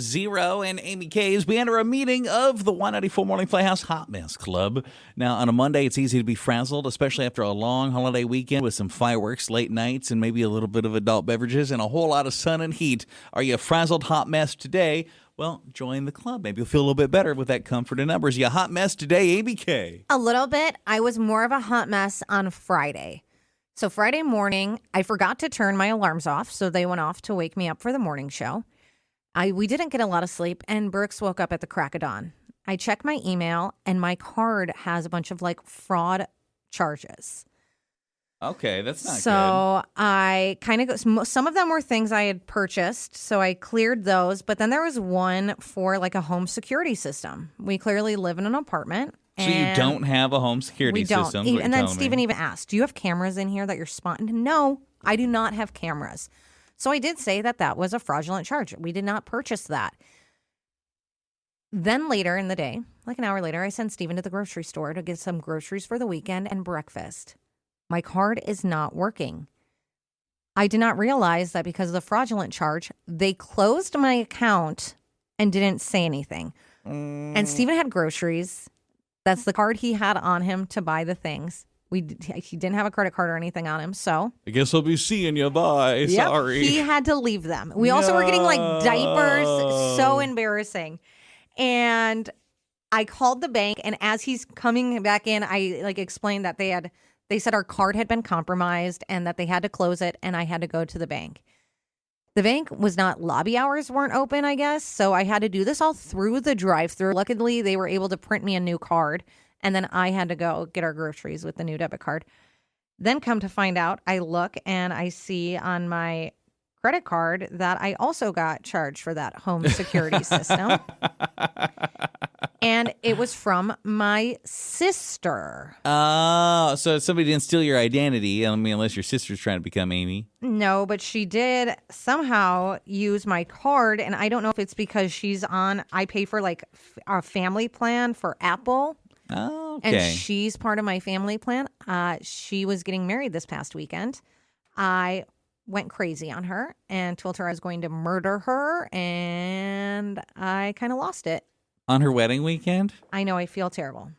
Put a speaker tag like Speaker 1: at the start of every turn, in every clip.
Speaker 1: Zero and Amy K's. We enter a meeting of the 194 Morning Playhouse Hot Mess Club. Now, on a Monday, it's easy to be frazzled, especially after a long holiday weekend with some fireworks, late nights, and maybe a little bit of adult beverages and a whole lot of sun and heat. Are you a frazzled hot mess today? Well, join the club. Maybe you'll feel a little bit better with that comfort in numbers. You a hot mess today, Amy K?
Speaker 2: A little bit. I was more of a hot mess on Friday. So Friday morning, I forgot to turn my alarms off, so they went off to wake me up for the morning show. We didn't get a lot of sleep, and Brooks woke up at the crack of dawn. I checked my email, and my card has a bunch of fraud charges.
Speaker 1: Okay, that's not good.
Speaker 2: So I kind of some of them were things I had purchased, so I cleared those. But then there was one for a home security system. We clearly live in an apartment.
Speaker 1: So you don't have a home security system?
Speaker 2: We don't. And then Stephen even asked, do you have cameras in here that you're spotting? No, I do not have cameras. So I did say that was a fraudulent charge. We did not purchase that. Then later in the day, an hour later, I sent Stephen to the grocery store to get some groceries for the weekend and breakfast. My card is not working. I did not realize that because of the fraudulent charge, they closed my account and didn't say anything. And Stephen had groceries. That's the card he had on him to buy the things. He didn't have a credit card or anything on him, so.
Speaker 1: I guess I'll be seeing you. Bye.
Speaker 2: Yep,
Speaker 1: Sorry.
Speaker 2: he had to leave them. We also were getting diapers. So embarrassing. And I called the bank, and as he's coming back in, I explained that they said our card had been compromised and that they had to close it, and I had to go to the bank. The bank was not, lobby hours weren't open, I guess, so I had to do this all through the drive-thru. Luckily, they were able to print me a new card, and then I had to go get our groceries with the new debit card. Then come to find out, I look and I see on my credit card that I also got charged for that home security system. And it was from my sister.
Speaker 1: Oh, so somebody didn't steal your identity, unless your sister's trying to become Amy.
Speaker 2: No, but she did somehow use my card, and I don't know if it's because I pay for a family plan for Apple.
Speaker 1: Oh, okay.
Speaker 2: And she's part of my family plan. She was getting married this past weekend. I went crazy on her and told her I was going to murder her, and I kind of lost it.
Speaker 1: On her wedding weekend?
Speaker 2: I know, I feel terrible.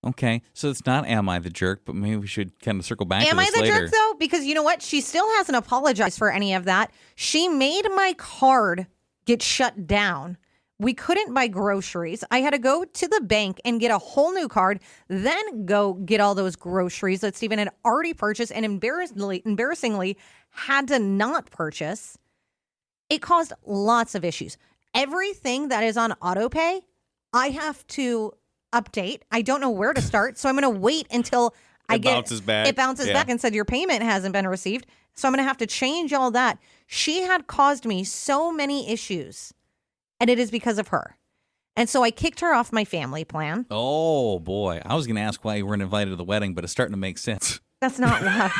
Speaker 1: Okay, so it's not Am I the Jerk, but maybe we should kind of circle back to this
Speaker 2: later. Am I the jerk, though? Because you know what? She still hasn't apologized for any of that. She made my card get shut down. We couldn't buy groceries. I had to go to the bank and get a whole new card, then go get all those groceries that Stephen had already purchased and embarrassingly had to not purchase. It caused lots of issues. Everything that is on autopay, I have to update. I don't know where to start, so I'm going to wait until
Speaker 1: it bounces back.
Speaker 2: It bounces back and said your payment hasn't been received, so I'm going to have to change all that. She had caused me so many issues. And it is because of her. And so I kicked her off my family plan.
Speaker 1: Oh, boy. I was going to ask why you weren't invited to the wedding, but it's starting to make sense.
Speaker 2: That's not why.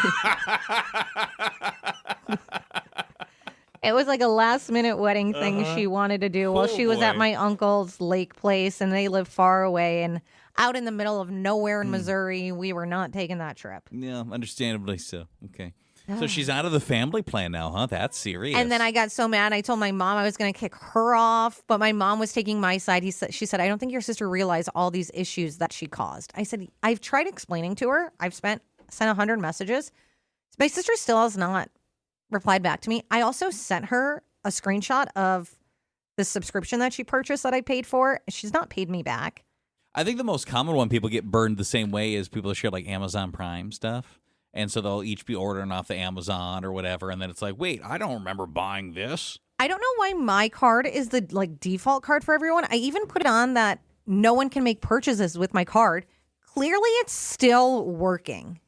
Speaker 2: It was a last-minute wedding thing she wanted to do while she was at my uncle's lake place, and they live far away and out in the middle of nowhere in Missouri. We were not taking that trip.
Speaker 1: Yeah, understandably so. Okay. So she's out of the family plan now, huh? That's serious.
Speaker 2: And then I got so mad. I told my mom I was going to kick her off, but my mom was taking my side. She said, I don't think your sister realized all these issues that she caused. I said, I've tried explaining to her. I've sent 100 messages. My sister still has not replied back to me. I also sent her a screenshot of the subscription that she purchased that I paid for. She's not paid me back.
Speaker 1: I think the most common one, people get burned the same way as people share Amazon Prime stuff. And so they'll each be ordering off the Amazon or whatever. And then it's wait, I don't remember buying this.
Speaker 2: I don't know why my card is the default card for everyone. I even put it on that no one can make purchases with my card. Clearly, it's still working.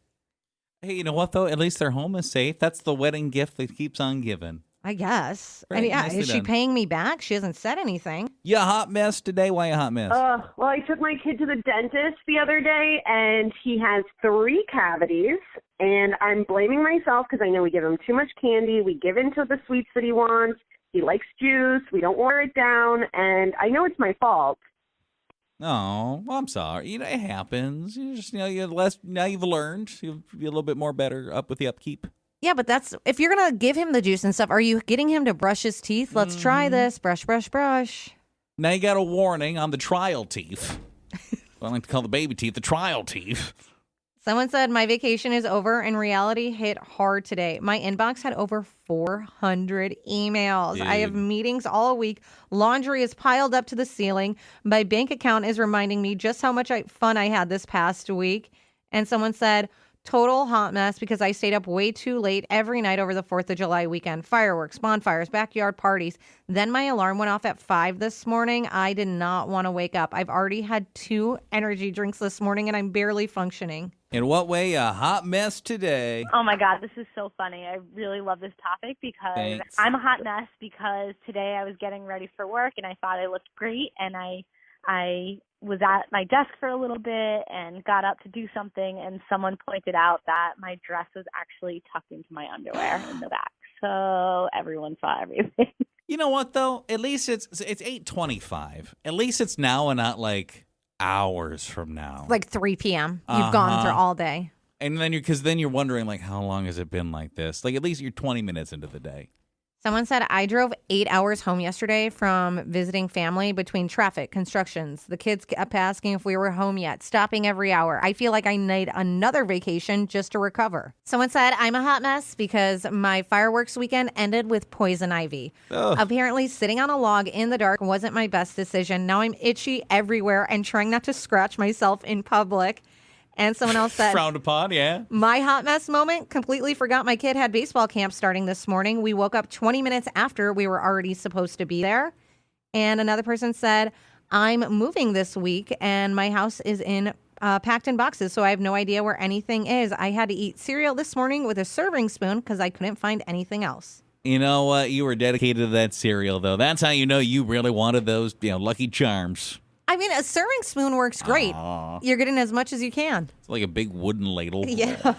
Speaker 1: Hey, you know what, though? At least their home is safe. That's the wedding gift that keeps on giving.
Speaker 2: I guess.
Speaker 1: Right,
Speaker 2: I mean,
Speaker 1: nicely
Speaker 2: is she
Speaker 1: done.
Speaker 2: paying me back? She hasn't said anything.
Speaker 1: You a hot mess today? Why a hot mess?
Speaker 3: Well, I took my kid to the dentist the other day, and he has 3 cavities, and I'm blaming myself because I know we give him too much candy. We give in to the sweets that he wants. He likes juice. We don't water it down, and I know it's my fault.
Speaker 1: Oh, well, I'm sorry. It happens. You just, now you've learned. You'll be a little bit more better up with the upkeep.
Speaker 2: Yeah, but that's if you're gonna give him the juice and stuff, are you getting him to brush his teeth? Let's try this. Brush, brush, brush.
Speaker 1: Now you got a warning on the trial teeth. I like to call the baby teeth the trial teeth.
Speaker 2: Someone said my vacation is over and reality hit hard today. My inbox had over 400 emails.
Speaker 1: Dude.
Speaker 2: I have meetings all week. Laundry is piled up to the ceiling. My bank account is reminding me just how much fun I had this past week. And someone said, total hot mess because I stayed up way too late every night over the 4th of July weekend. Fireworks, bonfires, backyard parties. Then my alarm went off at 5 this morning. I did not want to wake up. I've already had 2 energy drinks this morning and I'm barely functioning.
Speaker 1: In what way a hot mess today?
Speaker 4: Oh my God, this is so funny. I really love this topic because
Speaker 1: Thanks.
Speaker 4: I'm a hot mess because today I was getting ready for work and I thought I looked great and I was at my desk for a little bit and got up to do something and someone pointed out that my dress was actually tucked into my underwear in the back. So everyone saw everything.
Speaker 1: You know what though? At least it's 8:25. At least it's now and not like hours from now.
Speaker 2: Like 3 p.m. You've gone through all day.
Speaker 1: And then you're wondering like how long has it been like this? Like at least you're 20 minutes into the day.
Speaker 2: Someone said, I drove 8 hours home yesterday from visiting family between traffic, constructions. The kids kept asking if we were home yet, stopping every hour. I feel like I need another vacation just to recover. Someone said, I'm a hot mess because my fireworks weekend ended with poison ivy.
Speaker 1: Ugh.
Speaker 2: Apparently, sitting on a log in the dark wasn't my best decision. Now I'm itchy everywhere and trying not to scratch myself in public. And someone else said,
Speaker 1: Frowned upon, yeah.
Speaker 2: my hot mess moment, completely forgot my kid had baseball camp starting this morning. We woke up 20 minutes after we were already supposed to be there. And another person said, I'm moving this week and my house is packed in boxes, so I have no idea where anything is. I had to eat cereal this morning with a serving spoon because I couldn't find anything else.
Speaker 1: You know what? You were dedicated to that cereal, though. That's how you know you really wanted those, Lucky Charms.
Speaker 2: I mean, a serving spoon works great.
Speaker 1: Aw.
Speaker 2: You're getting as much as you can.
Speaker 1: It's like a big wooden ladle.
Speaker 2: Yeah.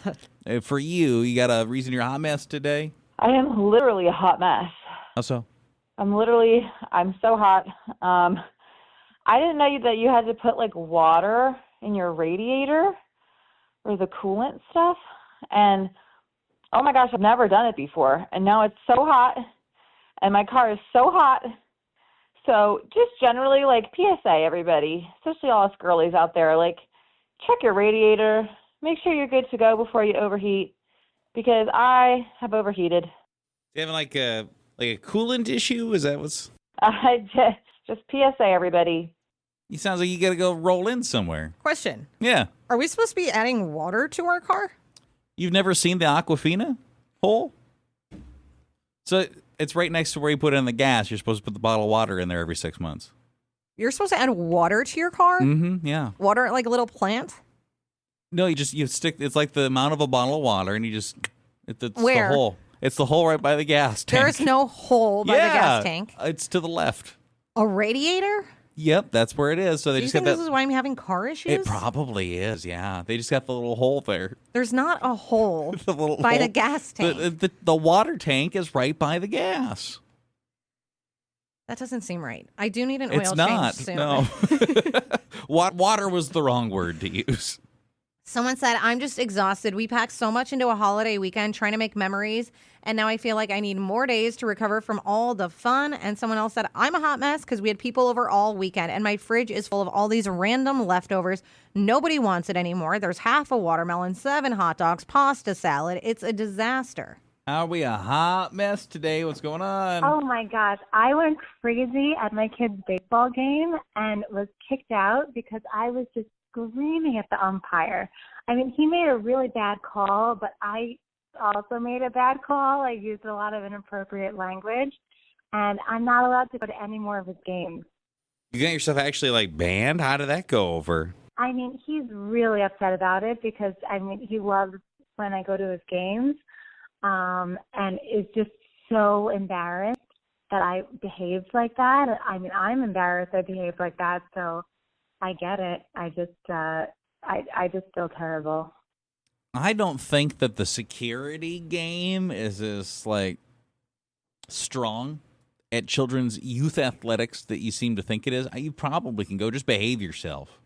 Speaker 1: For you got a reason you're a hot mess today?
Speaker 5: I am literally a hot mess.
Speaker 1: How so?
Speaker 5: I'm so hot. I didn't know that you had to put like water in your radiator or the coolant stuff. And oh my gosh, I've never done it before. And now it's so hot and my car is so hot. So just generally, like, PSA, everybody, especially all us girlies out there, like, check your radiator. Make sure you're good to go before you overheat, because I have overheated.
Speaker 1: You having like a coolant issue? Is that what's?
Speaker 5: Just PSA, everybody.
Speaker 1: You sounds like you got to go roll in somewhere.
Speaker 2: Question.
Speaker 1: Yeah.
Speaker 2: Are we supposed to be adding water to our car?
Speaker 1: You've never seen the Aquafina hole? So it's right next to where you put in the gas. You're supposed to put the bottle of water in there every 6 months.
Speaker 2: You're supposed to add water to your car?
Speaker 1: Mm-hmm. Yeah.
Speaker 2: Water like a little plant?
Speaker 1: No, you stick. It's like the amount of a bottle of water, and you just it's
Speaker 2: Where?
Speaker 1: the hole. It's the hole right by the gas tank.
Speaker 2: There's no hole by the gas tank.
Speaker 1: It's to the left.
Speaker 2: A radiator?
Speaker 1: Yep, that's where it is. So they
Speaker 2: Do you
Speaker 1: just
Speaker 2: think
Speaker 1: got
Speaker 2: this
Speaker 1: that.
Speaker 2: is why I'm having car issues?
Speaker 1: It probably is. Yeah, they just got the little hole there.
Speaker 2: There's not a hole
Speaker 1: The little
Speaker 2: by
Speaker 1: hole.
Speaker 2: the gas tank.
Speaker 1: The water tank is right by the gas.
Speaker 2: That doesn't seem right. I do need an oil
Speaker 1: It's
Speaker 2: change
Speaker 1: not.
Speaker 2: soon.
Speaker 1: No. Water was the wrong word to use.
Speaker 2: Someone said, I'm just exhausted. We packed so much into a holiday weekend trying to make memories, and now I feel like I need more days to recover from all the fun. And someone else said, I'm a hot mess because we had people over all weekend, and my fridge is full of all these random leftovers. Nobody wants it anymore. There's half a watermelon, 7 hot dogs, pasta salad. It's a disaster.
Speaker 1: Are we a hot mess today? What's going on?
Speaker 6: Oh my gosh, I went crazy at my kid's baseball game and was kicked out because I was just screaming at the umpire. I mean, he made a really bad call, but I also made a bad call. I used a lot of inappropriate language, and I'm not allowed to go to any more of his games.
Speaker 1: You got yourself actually like banned? How did that go over?
Speaker 6: I mean, he's really upset about it because, I mean, he loves when I go to his games, and is just so embarrassed that I behaved like that. I mean, I'm embarrassed I behaved like that, so I get it. I just feel terrible.
Speaker 1: I don't think that the security game is as like strong at children's youth athletics that you seem to think it is. You probably can go just behave yourself.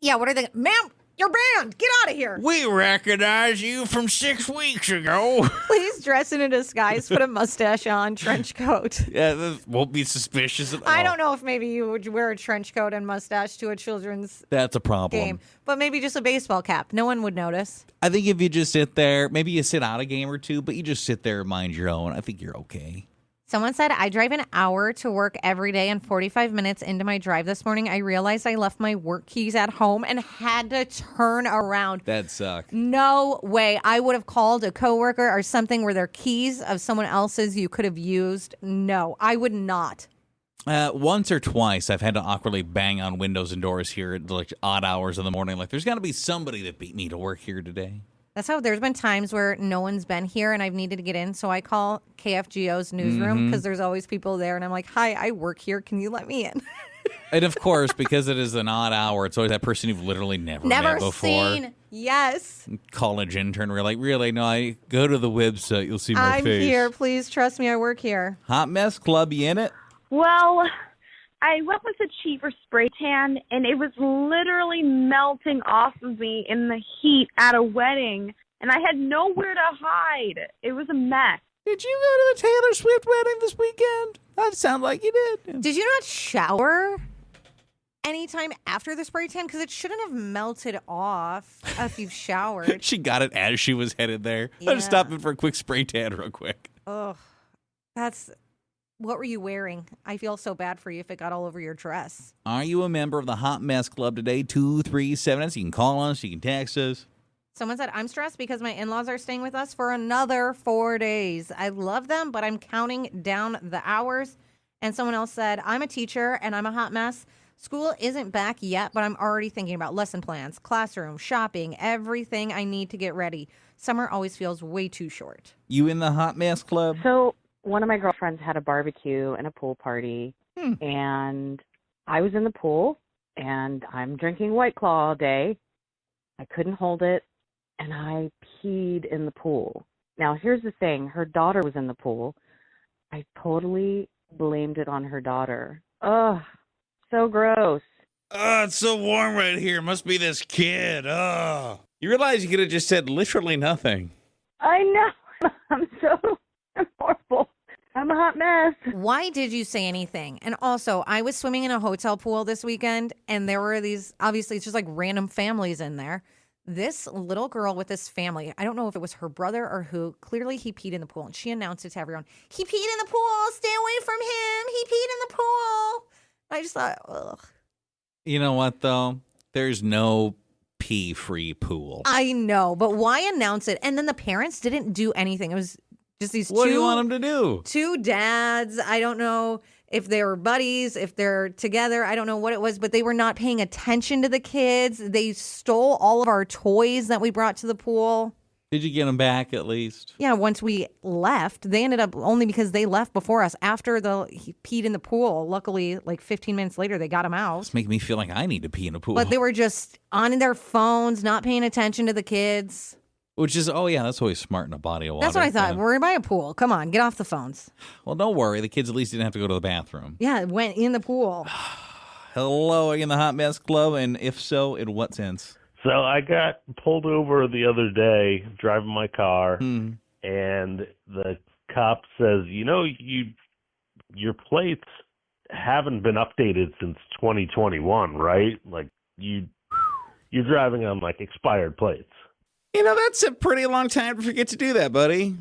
Speaker 2: Yeah, what are they? Ma'am, You're banned. Get out of here.
Speaker 1: We recognize you from 6 weeks ago.
Speaker 2: Please dress in a disguise, put a mustache on, trench coat.
Speaker 1: Yeah, this won't be suspicious at all.
Speaker 2: I don't know if maybe you would wear a trench coat and mustache to a children's
Speaker 1: That's a problem.
Speaker 2: game, but maybe just a baseball cap. No one would notice.
Speaker 1: I think if you just sit there, maybe you sit out a game or two, but you just sit there and mind your own, I think you're okay.
Speaker 2: Someone said, I drive an hour to work every day, and 45 minutes into my drive this morning, I realized I left my work keys at home and had to turn around.
Speaker 1: That sucks.
Speaker 2: No way. I would have called a coworker or something where their keys of someone else's you could have used. No, I would not.
Speaker 1: Once or twice, I've had to awkwardly bang on windows and doors here at like odd hours in the morning. Like, there's got to be somebody that beat me to work here today.
Speaker 2: That's how there's been times where no one's been here and I've needed to get in. So I call KFGO's newsroom because there's always people there. And I'm like, hi, I work here. Can you let me in?
Speaker 1: And of course, because it is an odd hour, it's always that person you've literally never met before.
Speaker 2: Seen. Yes.
Speaker 1: College intern. We're like, really? No, I go to the website. You'll see my
Speaker 2: I'm
Speaker 1: face.
Speaker 2: here. Please trust me. I work here.
Speaker 1: Hot Mess Club, you in it?
Speaker 7: Well, I went with a cheaper spray tan, and it was literally melting off of me in the heat at a wedding, and I had nowhere to hide. It was a mess.
Speaker 1: Did you go to the Taylor Swift wedding this weekend? That sounded like you did.
Speaker 2: Did you not shower anytime after the spray tan? Because it shouldn't have melted off if you've showered.
Speaker 1: She got it as she was headed there.
Speaker 2: Yeah.
Speaker 1: I'm stopping for a quick spray tan real quick.
Speaker 2: Ugh. What were you wearing? I feel so bad for you if it got all over your dress.
Speaker 1: Are you a member of the Hot Mess Club today? 237. You can call us. You can text us.
Speaker 2: Someone said, I'm stressed because my in-laws are staying with us for another 4 days. I love them, but I'm counting down the hours. And someone else said, I'm a teacher and I'm a hot mess. School isn't back yet, but I'm already thinking about lesson plans, classroom, shopping, everything I need to get ready. Summer always feels way too short.
Speaker 1: You in the Hot Mess Club?
Speaker 8: So one of my girlfriends had a barbecue and a pool party, and I was in the pool, and I'm drinking White Claw all day. I couldn't hold it, and I peed in the pool. Now, here's the thing. Her daughter was in the pool. I totally blamed it on her daughter. Ugh, so gross.
Speaker 1: Oh, it's so warm right here. Must be this kid. Oh. You realize you could have just said literally nothing.
Speaker 8: I know. I'm horrible. I'm a hot mess.
Speaker 2: Why did you say anything? And also, I was swimming in a hotel pool this weekend, and there were these, obviously, it's just like random families in there. This little girl with this family, I don't know if it was her brother or who, clearly he peed in the pool, and she announced it to everyone. He peed in the pool. Stay away from him. He peed in the pool. I just thought, ugh.
Speaker 1: You know what, though? There's no pee-free pool.
Speaker 2: I know, but why announce it? And then the parents didn't do anything. It was just these
Speaker 1: What do you want them to do?
Speaker 2: two dads. I don't know if they were buddies, if they're together. I don't know what it was, but they were not paying attention to the kids. They stole all of our toys that we brought to the pool.
Speaker 1: Did you get them back at least?
Speaker 2: Yeah, once we left, they ended up only because they left before us after he peed in the pool. Luckily, like 15 minutes later, they got him out.
Speaker 1: It's making me feel like I need to pee in a pool.
Speaker 2: But they were just on their phones, not paying attention to the kids.
Speaker 1: Which is, oh yeah, that's always smart in a body of water.
Speaker 2: That's what I thought.
Speaker 1: Yeah.
Speaker 2: We're by a pool. Come on, get off the phones.
Speaker 1: Well, don't worry. The kids at least didn't have to go to the bathroom.
Speaker 2: Yeah, it went in the pool.
Speaker 1: Hello, are you in the Hot Mess Club? And if so, in what sense?
Speaker 9: So I got pulled over the other day driving my car, and the cop says, your plates haven't been updated since 2021, right? Like you're driving on like expired plates.
Speaker 1: That's a pretty long time to forget to do that, buddy.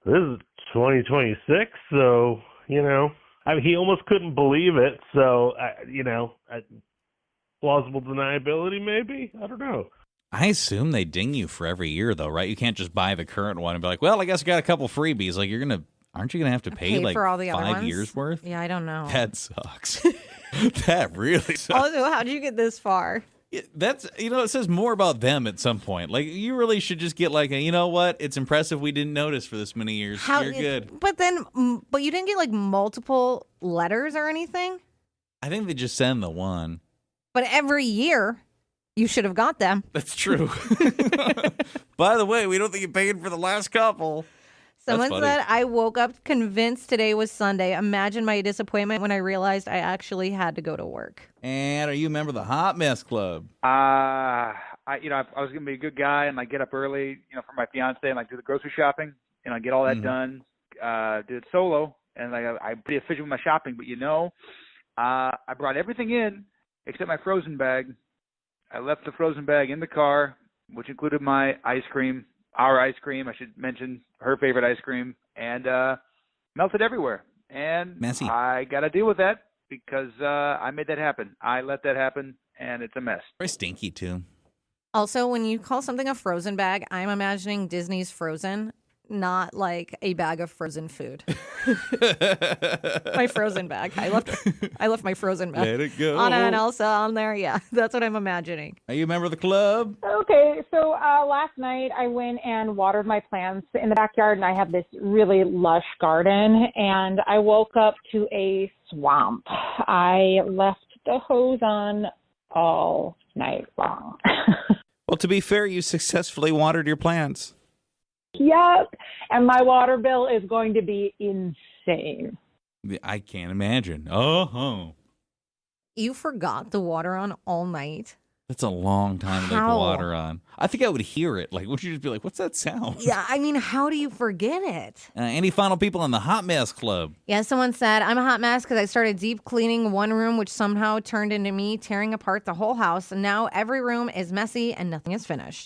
Speaker 9: This is 2026, so he almost couldn't believe it. So plausible deniability, maybe? I don't know.
Speaker 1: I assume they ding you for every year, though, right? You can't just buy the current one and be like, well, I guess I got a couple freebies. Like, aren't you going to have to pay like
Speaker 2: for all the other
Speaker 1: 5
Speaker 2: ones?
Speaker 1: years worth?
Speaker 2: Yeah, I don't know.
Speaker 1: That sucks. That really sucks.
Speaker 2: Also, how did you get this far?
Speaker 1: That's, it says more about them at some point. Like, you really should just get like you know what? It's impressive we didn't notice for this many years. You're good.
Speaker 2: But you didn't get like multiple letters or anything?
Speaker 1: I think they just send the one.
Speaker 2: But every year, you should have got them.
Speaker 1: That's true. By the way, we don't think you paid for the last couple.
Speaker 2: Someone said, I woke up convinced today was Sunday. Imagine my disappointment when I realized I actually had to go to work.
Speaker 1: And are you a member of the Hot Mess Club?
Speaker 10: I I was gonna be a good guy and like get up early, for my fiance and like do the grocery shopping and like get all that done. Did it solo and like I'm pretty efficient with my shopping, but I brought everything in except my frozen bag. I left the frozen bag in the car, which included my ice cream, our ice cream. I should mention her favorite ice cream, and melted everywhere. And
Speaker 1: Messy.
Speaker 10: I got to deal with that because I made that happen. I let that happen, and it's a mess.
Speaker 1: Very stinky, too.
Speaker 2: Also, when you call something a frozen bag, I'm imagining Disney's Frozen, not like a bag of frozen food. My frozen bag. I left my frozen bag.
Speaker 1: Let it go.
Speaker 2: Anna and Elsa on there. Yeah, that's what I'm imagining.
Speaker 1: Are you a member of the club?
Speaker 11: Okay, so last night I went and watered my plants in the backyard, and I have this really lush garden, and I woke up to a swamp. I left the hose on all night long.
Speaker 1: Well, to be fair, you successfully watered your plants.
Speaker 11: Yep, and my water bill is going to be insane.
Speaker 1: I can't imagine. Oh,
Speaker 2: You forgot the water on all night.
Speaker 1: that's a long time to leave the
Speaker 2: How?
Speaker 1: water on. I think I would hear it. Like, would you just be like, what's that sound?
Speaker 2: Yeah, I mean, how do you forget it?
Speaker 1: Any final people in the Hot Mess Club?
Speaker 2: Yeah, someone said, I'm a hot mess because I started deep cleaning one room, which somehow turned into me tearing apart the whole house. And now every room is messy and nothing is finished.